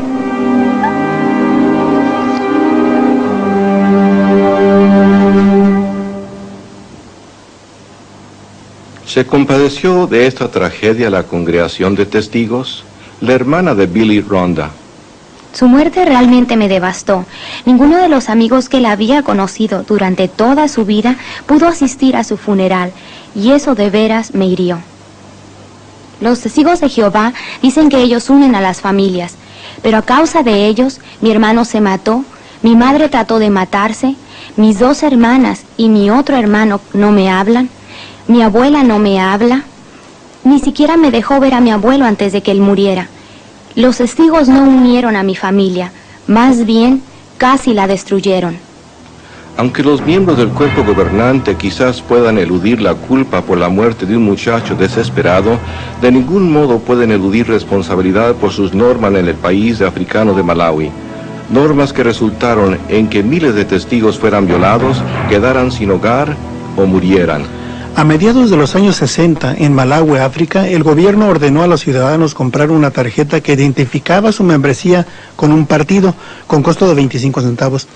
¿Se compadeció de esta tragedia la congregación de testigos? La hermana de Billy, Rhonda. Su muerte realmente me devastó. Ninguno de los amigos que la había conocido durante toda su vida pudo asistir a su funeral, y eso de veras me hirió. Los testigos de Jehová dicen que ellos unen a las familias, pero a causa de ellos, mi hermano se mató, mi madre trató de matarse, mis 2 hermanas y mi otro hermano no me hablan, mi abuela no me habla, ni siquiera me dejó ver a mi abuelo antes de que él muriera. Los testigos no unieron a mi familia, más bien casi la destruyeron. Aunque los miembros del cuerpo gobernante quizás puedan eludir la culpa por la muerte de un muchacho desesperado, de ningún modo pueden eludir responsabilidad por sus normas en el país africano de Malawi. Normas que resultaron en que miles de testigos fueran violados, quedaran sin hogar o murieran. A mediados de los años 60, en Malawi, África, el gobierno ordenó a los ciudadanos comprar una tarjeta que identificaba su membresía con un partido, con costo de 25 centavos.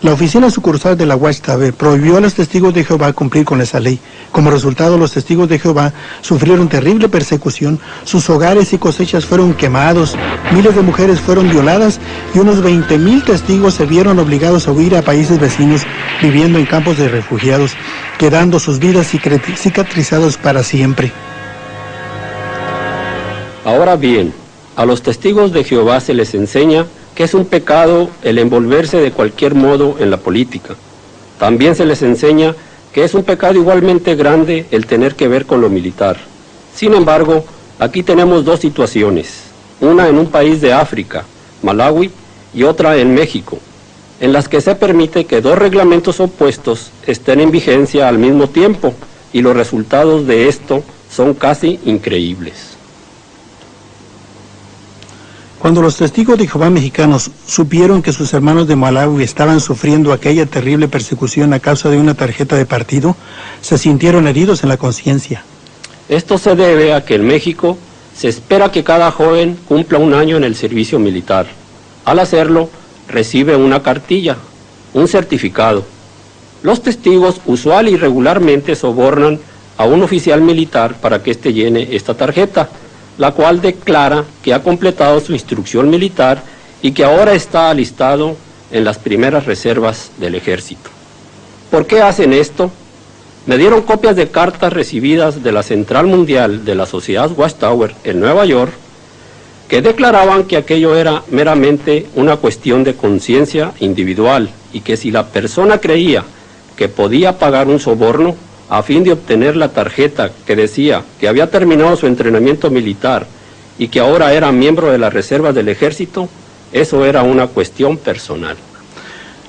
La oficina sucursal de la Watchtower prohibió a los testigos de Jehová cumplir con esa ley. Como resultado, los testigos de Jehová sufrieron terrible persecución, sus hogares y cosechas fueron quemados, miles de mujeres fueron violadas y unos 20,000 testigos se vieron obligados a huir a países vecinos, viviendo en campos de refugiados, quedando sus vidas cicatrizadas para siempre. Ahora bien, a los testigos de Jehová se les enseña que es un pecado el envolverse de cualquier modo en la política. También se les enseña que es un pecado igualmente grande el tener que ver con lo militar. Sin embargo, aquí tenemos 2 situaciones, una en un país de África, Malawi, y otra en México, en las que se permite que 2 reglamentos opuestos estén en vigencia al mismo tiempo, y los resultados de esto son casi increíbles. Cuando los testigos de Jehová mexicanos supieron que sus hermanos de Malawi estaban sufriendo aquella terrible persecución a causa de una tarjeta de partido, se sintieron heridos en la conciencia. Esto se debe a que en México se espera que cada joven cumpla 1 año en el servicio militar. Al hacerlo, recibe una cartilla, un certificado. Los testigos usual y regularmente sobornan a un oficial militar para que éste llene esta tarjeta, la cual declara que ha completado su instrucción militar y que ahora está alistado en las primeras reservas del ejército. ¿Por qué hacen esto? Me dieron copias de cartas recibidas de la Central Mundial de la Sociedad Watchtower en Nueva York, que declaraban que aquello era meramente una cuestión de conciencia individual y que si la persona creía que podía pagar un soborno a fin de obtener la tarjeta que decía que había terminado su entrenamiento militar y que ahora era miembro de las reservas del ejército, eso era una cuestión personal.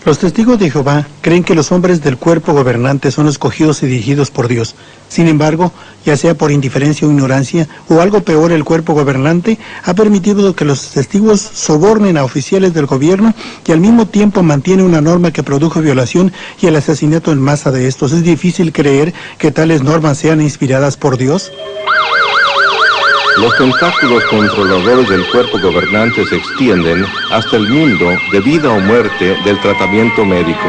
Los testigos de Jehová creen que los hombres del cuerpo gobernante son escogidos y dirigidos por Dios. Sin embargo, ya sea por indiferencia o ignorancia, o algo peor, el cuerpo gobernante ha permitido que los testigos sobornen a oficiales del gobierno y al mismo tiempo mantiene una norma que produjo violación y el asesinato en masa de estos. ¿Es difícil creer que tales normas sean inspiradas por Dios? Los tentáculos controladores del cuerpo gobernante se extienden hasta el mundo de vida o muerte del tratamiento médico.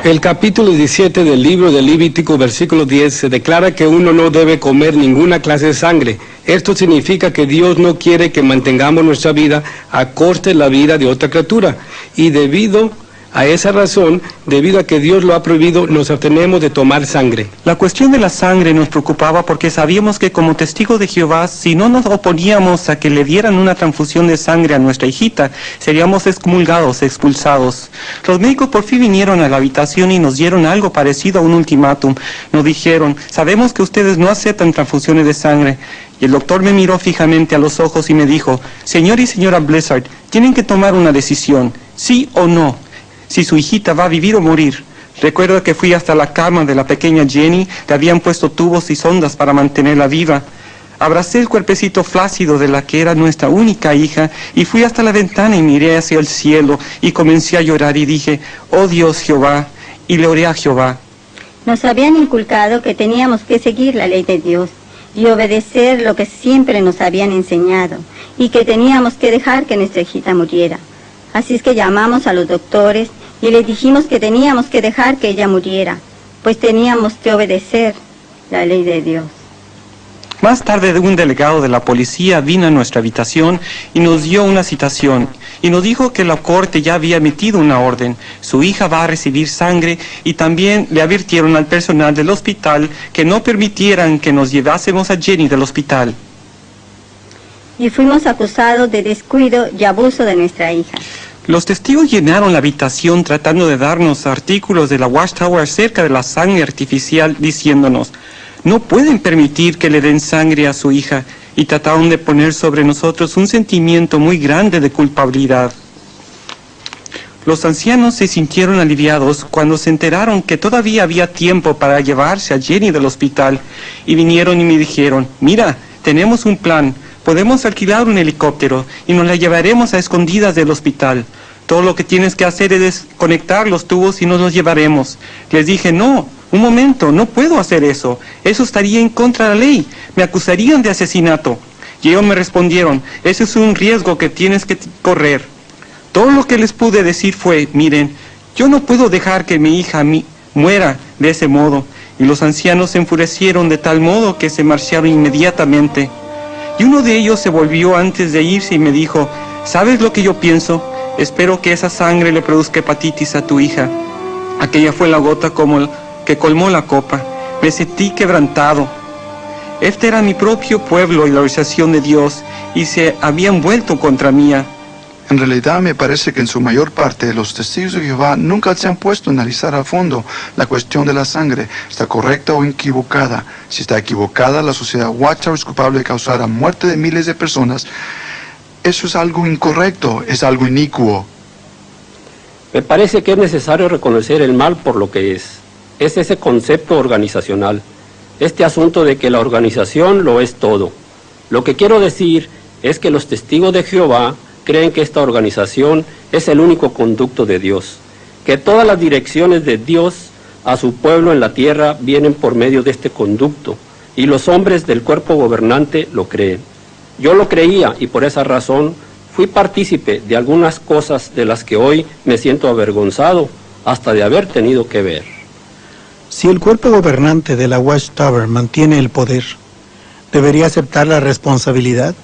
El capítulo 17 del libro de Levítico, versículo 10, se declara que uno no debe comer ninguna clase de sangre. Esto significa que Dios no quiere que mantengamos nuestra vida a costa de la vida de otra criatura. Y debido A esa razón, debido a que Dios lo ha prohibido, nos abstenemos de tomar sangre. La cuestión de la sangre nos preocupaba porque sabíamos que como testigos de Jehová, si no nos oponíamos a que le dieran una transfusión de sangre a nuestra hijita, seríamos excomulgados, expulsados. Los médicos por fin vinieron a la habitación y nos dieron algo parecido a un ultimátum. Nos dijeron, sabemos que ustedes no aceptan transfusiones de sangre. Y el doctor me miró fijamente a los ojos y me dijo, señor y señora Blizzard, tienen que tomar una decisión, sí o no. Si su hijita va a vivir o morir. Recuerdo que fui hasta la cama de la pequeña Jenny, le habían puesto tubos y sondas para mantenerla viva. Abracé el cuerpecito flácido de la que era nuestra única hija y fui hasta la ventana y miré hacia el cielo y comencé a llorar y dije, oh Dios Jehová, y le oré a Jehová. Nos habían inculcado que teníamos que seguir la ley de Dios y obedecer lo que siempre nos habían enseñado y que teníamos que dejar que nuestra hijita muriera. Así es que llamamos a los doctores y les dijimos que teníamos que dejar que ella muriera, pues teníamos que obedecer la ley de Dios. Más tarde un delegado de la policía vino a nuestra habitación y nos dio una citación y nos dijo que la corte ya había emitido una orden. Su hija va a recibir sangre y también le advirtieron al personal del hospital que no permitieran que nos llevásemos a Jenny del hospital. Y fuimos acusados de descuido y abuso de nuestra hija. Los testigos llenaron la habitación tratando de darnos artículos de la Watchtower acerca de la sangre artificial, diciéndonos, no pueden permitir que le den sangre a su hija, y trataron de poner sobre nosotros un sentimiento muy grande de culpabilidad. Los ancianos se sintieron aliviados cuando se enteraron que todavía había tiempo para llevarse a Jenny del hospital, y vinieron y me dijeron, mira, tenemos un plan. Podemos alquilar un helicóptero y nos la llevaremos a escondidas del hospital. Todo lo que tienes que hacer es desconectar los tubos y nos los llevaremos. Les dije, no, un momento, no puedo hacer eso. Eso estaría en contra de la ley. Me acusarían de asesinato. Y ellos me respondieron, ese es un riesgo que tienes que correr. Todo lo que les pude decir fue, miren, yo no puedo dejar que mi hija muera de ese modo. Y los ancianos se enfurecieron de tal modo que se marcharon inmediatamente. Y uno de ellos se volvió antes de irse y me dijo, ¿sabes lo que yo pienso? Espero que esa sangre le produzca hepatitis a tu hija. Aquella fue la gota que colmó la copa. Me sentí quebrantado. Este era mi propio pueblo y la organización de Dios, y se habían vuelto contra mí. En realidad me parece que en su mayor parte los testigos de Jehová nunca se han puesto a analizar a fondo la cuestión de la sangre, está correcta o equivocada. Si está equivocada, la sociedad Watchtower es culpable de causar la muerte de miles de personas. Eso es algo incorrecto, es algo inicuo. Me parece que es necesario reconocer el mal por lo que es. Es ese concepto organizacional. Este asunto de que la organización lo es todo. Lo que quiero decir es que los testigos de Jehová creen que esta organización es el único conducto de Dios, que todas las direcciones de Dios a su pueblo en la tierra vienen por medio de este conducto, y los hombres del cuerpo gobernante lo creen. Yo lo creía y por esa razón fui partícipe de algunas cosas de las que hoy me siento avergonzado hasta de haber tenido que ver. Si el cuerpo gobernante de la Watchtower mantiene el poder, debería aceptar la responsabilidad,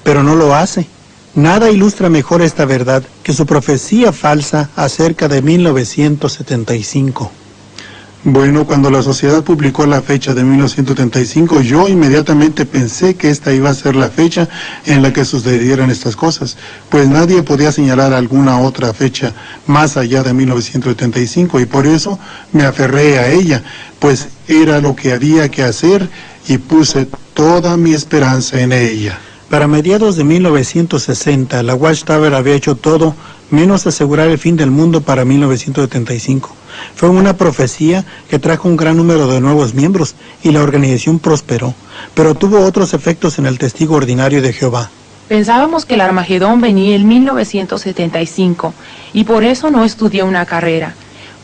pero no lo hace. Nada ilustra mejor esta verdad que su profecía falsa acerca de 1975. Bueno, cuando la sociedad publicó la fecha de 1975, yo inmediatamente pensé que esta iba a ser la fecha en la que sucedieran estas cosas, pues nadie podía señalar alguna otra fecha más allá de 1975, y por eso me aferré a ella, pues era lo que había que hacer y puse toda mi esperanza en ella. Para mediados de 1960, la Watchtower había hecho todo menos asegurar el fin del mundo para 1975. Fue una profecía que trajo un gran número de nuevos miembros y la organización prosperó, pero tuvo otros efectos en el testigo ordinario de Jehová. Pensábamos que el Armagedón venía en 1975 y por eso no estudié una carrera,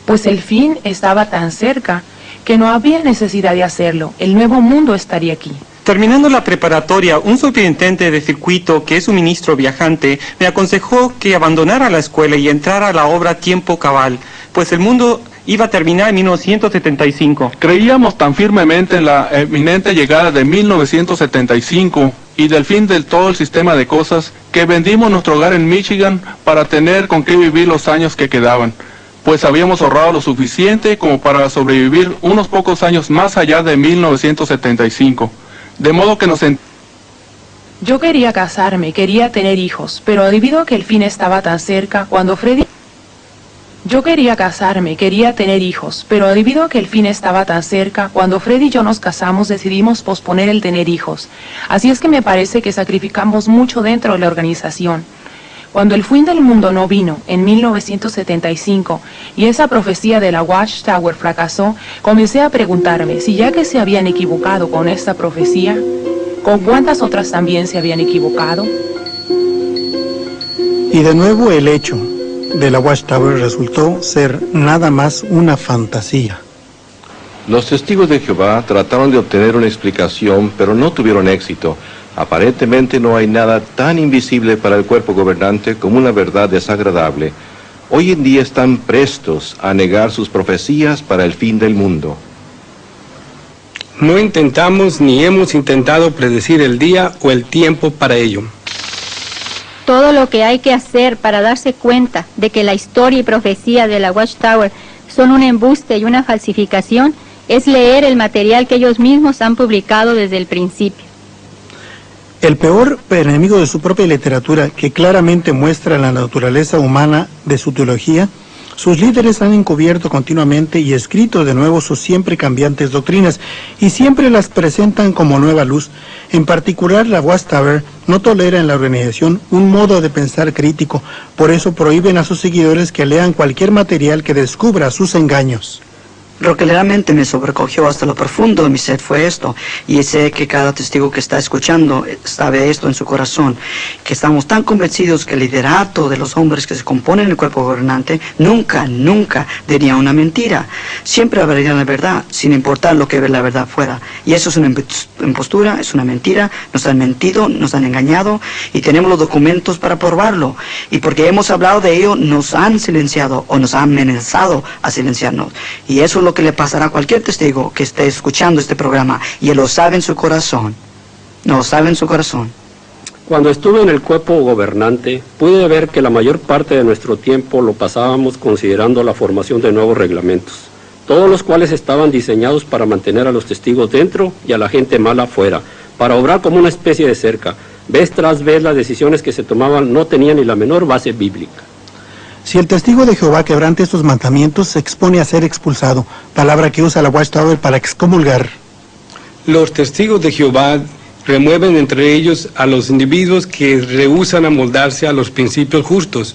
pues el fin estaba tan cerca que no había necesidad de hacerlo. El nuevo mundo estaría aquí. Terminando la preparatoria, un superintendente de circuito, que es un ministro viajante, me aconsejó que abandonara la escuela y entrara a la obra a tiempo cabal, pues el mundo iba a terminar en 1975. Creíamos tan firmemente en la eminente llegada de 1975 y del fin de todo el sistema de cosas que vendimos nuestro hogar en Michigan para tener con qué vivir los años que quedaban. pues habíamos ahorrado lo suficiente como para sobrevivir unos pocos años más allá de 1975. De modo que Yo quería casarme, quería tener hijos, pero debido a que el fin estaba tan cerca, cuando Freddy y yo nos casamos, decidimos posponer el tener hijos. Así es que me parece que sacrificamos mucho dentro de la organización. Cuando el fin del mundo no vino, en 1975, y esa profecía de la Watchtower fracasó, comencé a preguntarme si ya que se habían equivocado con esta profecía, ¿con cuántas otras también se habían equivocado? Y de nuevo el hecho de la Watchtower resultó ser nada más una fantasía. Los testigos de Jehová trataron de obtener una explicación, pero no tuvieron éxito. Aparentemente no hay nada tan invisible para el cuerpo gobernante como una verdad desagradable. Hoy en día están prestos a negar sus profecías para el fin del mundo. No intentamos ni hemos intentado predecir el día o el tiempo para ello. Todo lo que hay que hacer para darse cuenta de que la historia y profecía de la Watchtower son un embuste y una falsificación es leer el material que ellos mismos han publicado desde el principio. El peor enemigo de su propia literatura, que claramente muestra la naturaleza humana de su teología, sus líderes han encubierto continuamente y escrito de nuevo sus siempre cambiantes doctrinas y siempre las presentan como nueva luz. En particular, la Watchtower no tolera en la organización un modo de pensar crítico, por eso prohíben a sus seguidores que lean cualquier material que descubra sus engaños. Lo que realmente me sobrecogió hasta lo profundo de mi ser fue esto, y sé que cada testigo que está escuchando sabe esto en su corazón, que estamos tan convencidos que el liderato de los hombres que se componen el cuerpo gobernante nunca diría una mentira. Siempre hablarían la verdad, sin importar lo que la verdad fuera. Y eso es una impostura, es una mentira, nos han mentido, nos han engañado, y tenemos los documentos para probarlo. Y porque hemos hablado de ello, nos han silenciado o nos han amenazado a silenciarnos. Y eso es lo que le pasará a cualquier testigo que esté escuchando este programa, y él lo sabe en su corazón. No lo sabe en su corazón. Cuando estuve en el cuerpo gobernante, pude ver que la mayor parte de nuestro tiempo lo pasábamos considerando la formación de nuevos reglamentos, todos los cuales estaban diseñados para mantener a los testigos dentro y a la gente mala afuera, para obrar como una especie de cerca. Vez tras vez las decisiones que se tomaban no tenían ni la menor base bíblica. Si el testigo de Jehová quebrante estos mandamientos, se expone a ser expulsado, palabra que usa la Watchtower para excomulgar. Los testigos de Jehová remueven entre ellos a los individuos que rehúsan amoldarse a los principios justos.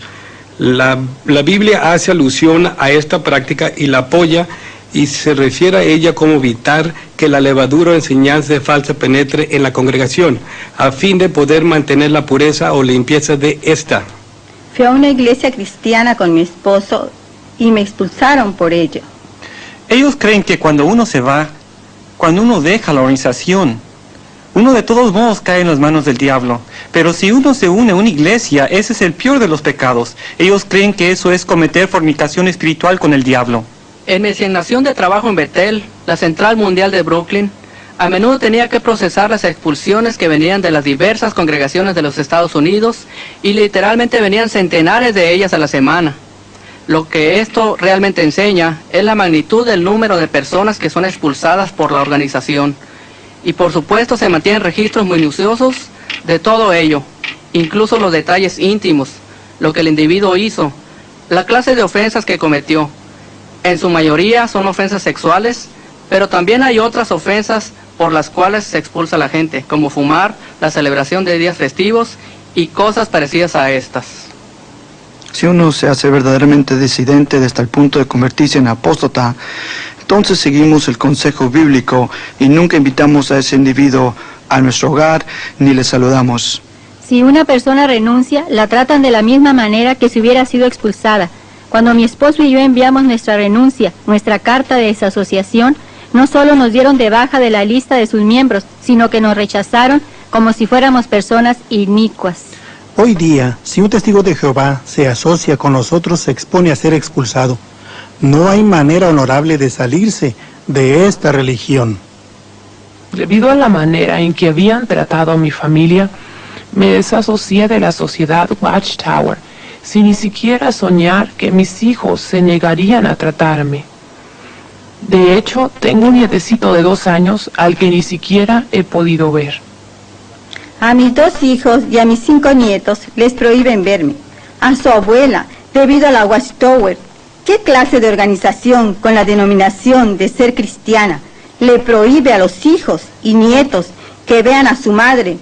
La Biblia hace alusión a esta práctica y la apoya, y se refiere a ella como evitar que la levadura o enseñanza falsa penetre en la congregación, a fin de poder mantener la pureza o limpieza de esta. Fui a una iglesia cristiana con mi esposo y me expulsaron por ello. Ellos creen que cuando uno se va, cuando uno deja la organización, uno de todos modos cae en las manos del diablo. Pero si uno se une a una iglesia, ese es el peor de los pecados. Ellos creen que eso es cometer fornicación espiritual con el diablo. En mi asignación de trabajo en Bethel, la Central Mundial de Brooklyn, a menudo tenía que procesar las expulsiones que venían de las diversas congregaciones de los Estados Unidos, y literalmente venían centenares de ellas a la semana. Lo que esto realmente enseña es la magnitud del número de personas que son expulsadas por la organización. Y por supuesto se mantienen registros minuciosos de todo ello, incluso los detalles íntimos, lo que el individuo hizo, la clase de ofensas que cometió. En su mayoría son ofensas sexuales, pero también hay otras ofensas por las cuales se expulsa a la gente, como fumar, la celebración de días festivos y cosas parecidas a estas. Si uno se hace verdaderamente disidente hasta el punto de convertirse en apóstata, entonces seguimos el consejo bíblico y nunca invitamos a ese individuo a nuestro hogar ni le saludamos. Si una persona renuncia, la tratan de la misma manera que si hubiera sido expulsada. Cuando mi esposo y yo enviamos nuestra renuncia, nuestra carta de desasociación, no solo nos dieron de baja de la lista de sus miembros, sino que nos rechazaron como si fuéramos personas inicuas. Hoy día, si un testigo de Jehová se asocia con nosotros, se expone a ser expulsado. No hay manera honorable de salirse de esta religión. Debido a la manera en que habían tratado a mi familia, me desasocié de la sociedad Watchtower. sin ni siquiera soñar que mis hijos se negarían a tratarme. De hecho, tengo un nietecito de 2 años al que ni siquiera he podido ver. A mis 2 hijos y a mis 5 nietos les prohíben verme. A su abuela, debido a la Watchtower, ¿qué clase de organización con la denominación de ser cristiana le prohíbe a los hijos y nietos que vean a su madre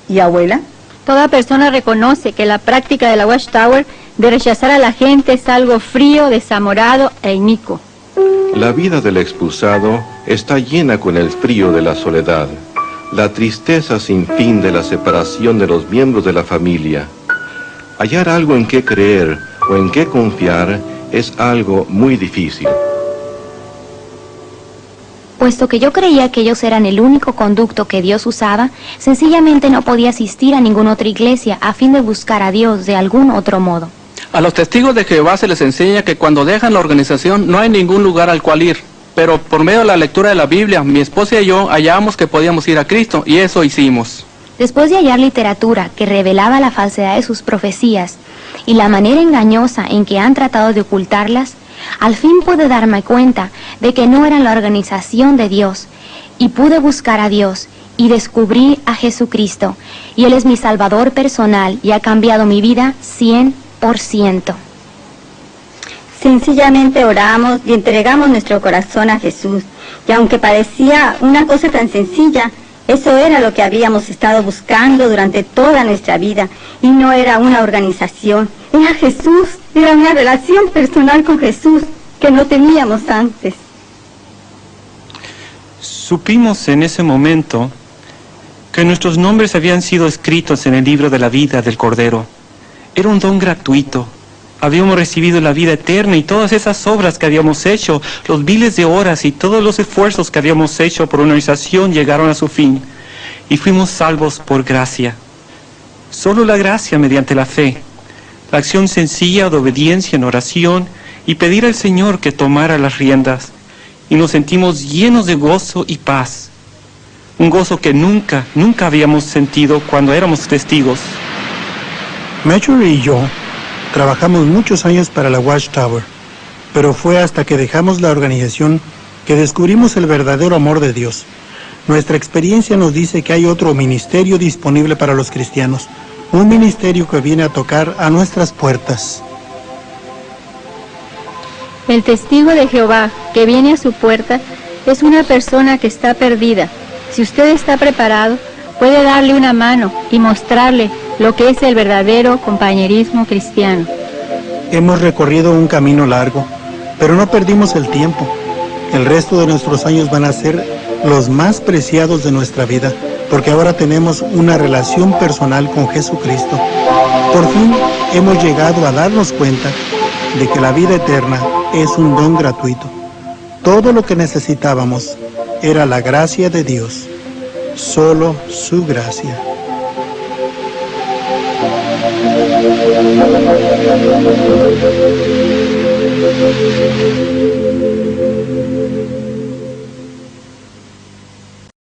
y abuela? Toda persona reconoce que la práctica de la Watchtower de rechazar a la gente es algo frío, desamorado e inicuo. La vida del expulsado está llena con el frío de la soledad, la tristeza sin fin de la separación de los miembros de la familia. Hallar algo en qué creer o en qué confiar es algo muy difícil. Puesto que yo creía que ellos eran el único conducto que Dios usaba, sencillamente no podía asistir a ninguna otra iglesia a fin de buscar a Dios de algún otro modo. A los testigos de Jehová se les enseña que cuando dejan la organización no hay ningún lugar al cual ir. Pero por medio de la lectura de la Biblia, mi esposa y yo hallamos que podíamos ir a Cristo, y eso hicimos. Después de hallar literatura que revelaba la falsedad de sus profecías y la manera engañosa en que han tratado de ocultarlas, al fin pude darme cuenta de que no eran la organización de Dios, y pude buscar a Dios y descubrí a Jesucristo, y Él es mi Salvador personal y ha cambiado mi vida 100%. Sencillamente oramos y entregamos nuestro corazón a Jesús, y aunque parecía una cosa tan sencilla, eso era lo que habíamos estado buscando durante toda nuestra vida, y no era una organización, era Jesús, era una relación personal con Jesús que no teníamos antes. Supimos en ese momento que nuestros nombres habían sido escritos en el libro de la vida del Cordero. Era un don gratuito. Habíamos recibido la vida eterna y todas esas obras que habíamos hecho, los miles de horas y todos los esfuerzos que habíamos hecho por una organización llegaron a su fin y fuimos salvos por gracia. Solo la gracia mediante la fe, la acción sencilla de obediencia en oración y pedir al Señor que tomara las riendas, y nos sentimos llenos de gozo y paz, un gozo que nunca habíamos sentido cuando éramos testigos. Marjorie y yo trabajamos muchos años para la Watchtower, pero fue hasta que dejamos la organización que descubrimos el verdadero amor de Dios. Nuestra experiencia nos dice que hay otro ministerio disponible para los cristianos, un ministerio que viene a tocar a nuestras puertas. El testigo de Jehová que viene a su puerta es una persona que está perdida. Si usted está preparado, puede darle una mano y mostrarle lo que es el verdadero compañerismo cristiano. Hemos recorrido un camino largo, pero no perdimos el tiempo. El resto de nuestros años van a ser los más preciados de nuestra vida, porque ahora tenemos una relación personal con Jesucristo. Por fin hemos llegado a darnos cuenta de que la vida eterna es un don gratuito. Todo lo que necesitábamos era la gracia de Dios, solo su gracia.